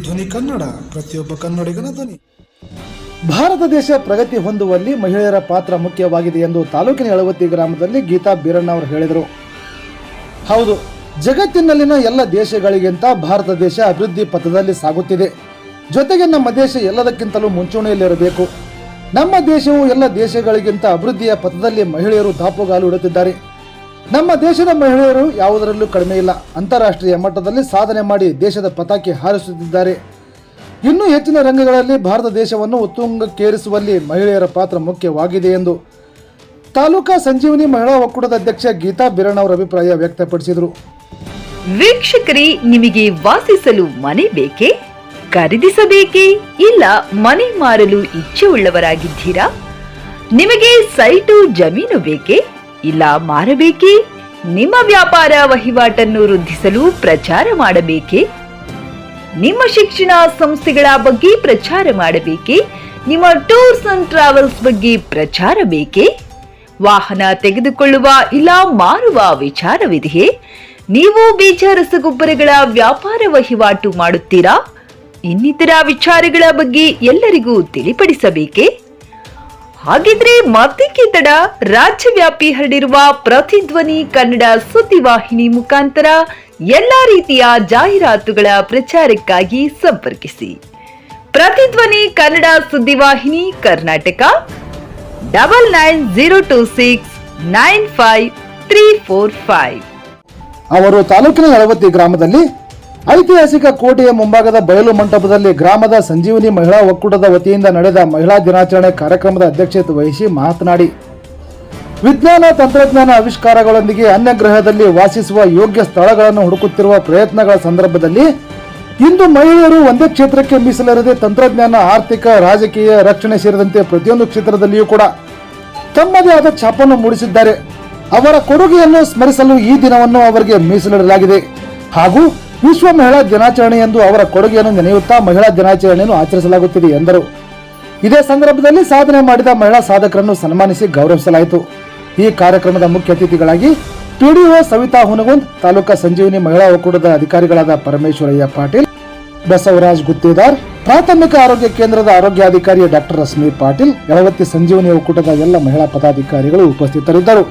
ಧ್ವನಿ ಕನ್ನಡ, ಪ್ರತಿಯೊಬ್ಬ ಕನ್ನಡಿಗನ ಧ್ವನಿ. ಭಾರತ ದೇಶ ಪ್ರಗತಿ ಹೊಂದುವಲ್ಲಿ ಮಹಿಳೆಯರ ಪಾತ್ರ ಮುಖ್ಯವಾಗಿದೆ ಎಂದು ತಾಲೂಕಿನ ಯಳವತ್ತಿ ಗ್ರಾಮದಲ್ಲಿ ಗೀತಾ ಬೀರಣ್ಣ ಅವರು ಹೇಳಿದರು. ಹೌದು, ಜಗತ್ತಿನಲ್ಲಿನ ಎಲ್ಲ ದೇಶಗಳಿಗಿಂತ ಭಾರತ ದೇಶ ಅಭಿವೃದ್ಧಿ ಪಥದಲ್ಲಿ ಸಾಗುತ್ತಿದೆ. ಜೊತೆಗೆ ನಮ್ಮ ದೇಶ ಎಲ್ಲದಕ್ಕಿಂತಲೂ ಮುಂಚೂಣಿಯಲ್ಲಿರಬೇಕು. ನಮ್ಮ ದೇಶವು ಎಲ್ಲ ದೇಶಗಳಿಗಿಂತ ಅಭಿವೃದ್ಧಿಯ ಪಥದಲ್ಲಿ ಮಹಿಳೆಯರು ದಾಪುಗಾಲು ಇಡುತ್ತಿದ್ದಾರೆ. ನಮ್ಮ ದೇಶದ ಮಹಿಳೆಯರು ಯಾವುದರಲ್ಲೂ ಕಡಿಮೆ ಇಲ್ಲ. ಅಂತಾರಾಷ್ಟ್ರೀಯ ಮಟ್ಟದಲ್ಲಿ ಸಾಧನೆ ಮಾಡಿ ದೇಶದ ಪತಾಕೆ ಹಾರಿಸುತ್ತಿದ್ದಾರೆ. ಇನ್ನೂ ಹೆಚ್ಚಿನ ರಂಗಗಳಲ್ಲಿ ಭಾರತ ದೇಶವನ್ನು ಉತ್ತುಂಗಕ್ಕೇರಿಸುವಲ್ಲಿ ಮಹಿಳೆಯರ ಪಾತ್ರ ಮುಖ್ಯವಾಗಿದೆ ಎಂದು ತಾಲೂಕಾ ಸಂಜೀವನಿ ಮಹಿಳಾ ಒಕ್ಕೂಟದ ಅಧ್ಯಕ್ಷ ಗೀತಾ ಬೀರಣ್ಣ ಅವರ ಅಭಿಪ್ರಾಯ ವ್ಯಕ್ತಪಡಿಸಿದರು. ವೀಕ್ಷಕರೇ, ನಿಮಗೆ ವಾಸಿಸಲು ಮನೆ ಬೇಕೇ? ಖರೀದಿಸಬೇಕೇ? ಇಲ್ಲ ಮನೆ ಮಾರಲು ಇಚ್ಛೆ ಉಳ್ಳವರಾಗಿದ್ದೀರಾ? ನಿಮಗೆ ಸೈಟು ಜಮೀನು ಬೇಕೇ? ಇಲ್ಲ ಮಾರಬೇಕೇ? ನಿಮ್ಮ ವ್ಯಾಪಾರ ವಹಿವಾಟನ್ನು ವೃದ್ಧಿಸಲು ಪ್ರಚಾರ ಮಾಡಬೇಕೇ? ನಿಮ್ಮ ಶಿಕ್ಷಣ ಸಂಸ್ಥೆಗಳ ಬಗ್ಗೆ ಪ್ರಚಾರ ಮಾಡಬೇಕೇ? ನಿಮ್ಮ ಟೂರ್ಸ್ ಅಂಡ್ ಟ್ರಾವೆಲ್ಸ್ ಬಗ್ಗೆ ಪ್ರಚಾರ ಬೇಕೇ? ವಾಹನ ತೆಗೆದುಕೊಳ್ಳುವ ಇಲ್ಲ ಮಾರುವ ವಿಚಾರವಿದೆಯೇ? ನೀವು ಬೀಜ ರಸಗೊಬ್ಬರಗಳ ವ್ಯಾಪಾರ ವಹಿವಾಟು ಮಾಡುತ್ತೀರಾ? ಇನ್ನಿತರ ವಿಚಾರಗಳ ಬಗ್ಗೆ ಎಲ್ಲರಿಗೂ ತಿಳಿಪಡಿಸಬೇಕೇ? ಹಾಗಿದ್ರೆ ಮತ್ತೇಕೆ ತಡ? ರಾಜ್ಯವ್ಯಾಪಿ ಹರಡಿರುವ ಪ್ರತಿಧ್ವನಿ ಕನ್ನಡ ಸುದ್ದಿವಾಹಿನಿ ಮುಖಾಂತರ ಎಲ್ಲಾ ರೀತಿಯ ಜಾಹೀರಾತುಗಳ ಪ್ರಚಾರಕ್ಕಾಗಿ ಸಂಪರ್ಕಿಸಿ. ಪ್ರತಿಧ್ವನಿ ಕನ್ನಡ ಸುದ್ದಿವಾಹಿನಿ ಕರ್ನಾಟಕ 9902695345. ಅವರು ತಾಲೂಕಿನ ಯಳವತ್ತಿ ಗ್ರಾಮದಲ್ಲಿ ಐತಿಹಾಸಿಕ ಕೋಟೆಯ ಮುಂಭಾಗದ ಬಯಲು ಮಂಟಪದಲ್ಲಿ ಗ್ರಾಮದ ಸಂಜೀವನಿ ಮಹಿಳಾ ಒಕ್ಕೂಟದ ವತಿಯಿಂದ ನಡೆದ ಮಹಿಳಾ ದಿನಾಚರಣೆ ಕಾರ್ಯಕ್ರಮದ ಅಧ್ಯಕ್ಷತೆ ವಹಿಸಿ ಮಾತನಾಡಿ, ವಿಜ್ಞಾನ ತಂತ್ರಜ್ಞಾನ ಆವಿಷ್ಕಾರಗಳೊಂದಿಗೆ ಅನ್ಯ ಗ್ರಹದಲ್ಲಿ ವಾಸಿಸುವ ಯೋಗ್ಯ ಸ್ಥಳಗಳನ್ನು ಹುಡುಕುತ್ತಿರುವ ಪ್ರಯತ್ನಗಳ ಸಂದರ್ಭದಲ್ಲಿ ಇಂದು ಮಹಿಳೆಯರು ಒಂದೇ ಕ್ಷೇತ್ರಕ್ಕೆ ಮೀಸಲಿರದೆ ತಂತ್ರಜ್ಞಾನ, ಆರ್ಥಿಕ, ರಾಜಕೀಯ, ರಕ್ಷಣೆ ಸೇರಿದಂತೆ ಪ್ರತಿಯೊಂದು ಕ್ಷೇತ್ರದಲ್ಲಿಯೂ ಕೂಡ ತಮ್ಮದೇ ಆದ ಛಾಪನ್ನು ಮೂಡಿಸಿದ್ದಾರೆ. ಅವರ ಕೊಡುಗೆಯನ್ನು ಸ್ಮರಿಸಲು ಈ ದಿನವನ್ನು ಅವರಿಗೆ ಮೀಸಲಿಡಲಾಗಿದೆ. ಹಾಗೂ ವಿಶ್ವ ಮಹಿಳಾ ದಿನಾಚರಣೆ ಎಂದು ಅವರ ಕೊಡುಗೆಯನ್ನು ನೆನೆಯುತ್ತಾ ಮಹಿಳಾ ದಿನಾಚರಣೆಯನ್ನು ಆಚರಿಸಲಾಗುತ್ತಿದೆ ಎಂದರು. ಇದೇ ಸಂದರ್ಭದಲ್ಲಿ ಸಾಧನೆ ಮಾಡಿದ ಮಹಿಳಾ ಸಾಧಕರನ್ನು ಸನ್ಮಾನಿಸಿ ಗೌರವಿಸಲಾಯಿತು. ಈ ಕಾರ್ಯಕ್ರಮದ ಮುಖ್ಯ ಅತಿಥಿಗಳಾಗಿ ಪಿಡಿಒ ಸವಿತಾ ಹುನಗುಂದ್, ತಾಲೂಕಾ ಸಂಜೀವನಿ ಮಹಿಳಾ ಒಕ್ಕೂಟದ ಅಧಿಕಾರಿಗಳಾದ ಪರಮೇಶ್ವರಯ್ಯ ಪಾಟೀಲ್, ಬಸವರಾಜ್ ಗುತ್ತೇದಾರ್, ಪ್ರಾಥಮಿಕ ಆರೋಗ್ಯ ಕೇಂದ್ರದ ಆರೋಗ್ಯಾಧಿಕಾರಿ ಡಾಕ್ಟರ್ ರಶ್ಮಿ ಪಾಟೀಲ್, ಯಳವತ್ತಿ ಸಂಜೀವನಿ ಒಕ್ಕೂಟದ ಎಲ್ಲ ಮಹಿಳಾ ಪದಾಧಿಕಾರಿಗಳು ಉಪಸ್ಥಿತರಿದ್ದರು.